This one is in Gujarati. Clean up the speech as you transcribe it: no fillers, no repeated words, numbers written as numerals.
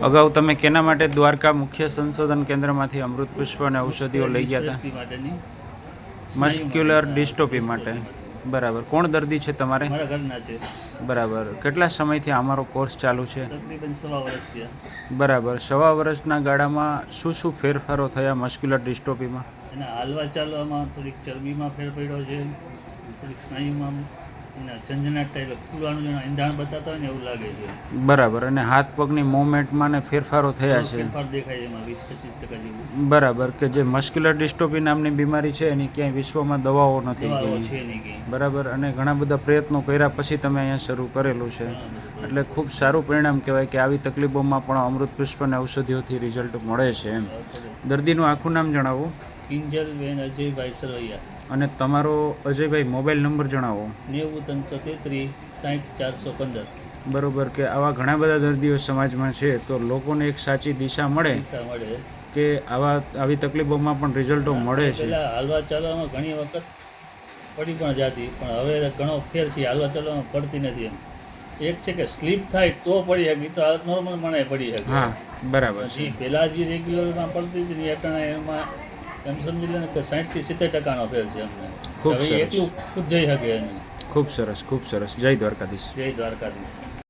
અગાઉ તમે કેના માટે દ્વારકા મુખ્ય સંશોધન કેન્દ્રમાંથી અમૃત પુષ્પ અને ઔષધિઓ લઈ ગયા હતા? માટેની મસ્ક્યુલર ડિસ્ટોપી માટે. બરાબર. કોણ દર્દી છે તમારે? મારા ઘરના છે. બરાબર. કેટલા સમયથી અમારો કોર્સ ચાલુ છે? તકરીબન 1.5 વર્ષ થયા. બરાબર. 1.5 વર્ષના ગાળામાં શું શું ફેરફારો થયા મસ્ક્યુલર ડિસ્ટોપીમાં? એના હાલવા ચાલવામાં થોડીક ચરબીમાં ફેર પડ્યો છે, થોડીક સ્નાયુમાં અને ઝંઝનાટ એટલે ફૂલવાનું જેના ઈંધાણ બતાતા હોય ને એવું લાગે છે. બરાબર. અને હાથ પગની મૂવમેન્ટમાં ને ફેરફારો થયા છે? ફેરફાર દેખાય છે એમાં 20-25% જેવું. બરાબર. કે જે મસ્ક્યુલર ડિસ્ટોપી નામની બીમારી છે એની ક્યાંય વિશ્વમાં દવાઓ નથી દવાઓ ક્યાંય. છે નહીં કંઈ. બરાબર. અને ઘણા બધા પ્રયત્નો કર્યા પછી તમે અહીંયા શરૂ કરેલું છે, એટલે ખૂબ સારું પરિણામ કહેવાય કે આવી તકલીફોમાં પણ અમૃત પુષ્પ અને ઔષધિઓથી રિઝલ્ટ મળે છે એમ. દર્દીનું આખું નામ જણાવો. કિંજલબેન અજયભાઈ સરવૈયા. અને તમારો અજયભાઈ મોબાઈલ નંબર જણાવો. 90 333 60 415. બરોબર. કે આવા ઘણા બધા દર્દીઓ સમાજમાં છે, તો લોકોને એક સાચી દિશા મળે કે આવી તકલીફોમાં પણ રિઝલ્ટો મળે છે. પહેલાં હાલવા ચાલવામાં ઘણી વખત પડી પણ જાતી, પણ હવે ઘણો ફેર છે, હાલવા ચાલવામાં પડતી નથી. એમ એક છે કે સ્લીપ થાય તો પડી શકે, તો નોર્મલ મને પડી શકે. હા, બરાબર છે. પહેલાં જે રેગ્યુલરમાં પડતી હતી ને એમાં એમ સમજી લે કે 60 થી 70% ફેર છે અમને. ખૂબ સરસ. એટલું ખુદ જઈ શકે એની. ખૂબ સરસ, ખૂબ સરસ. જય દ્વારકાધીશ. જય દ્વારકાધીશ.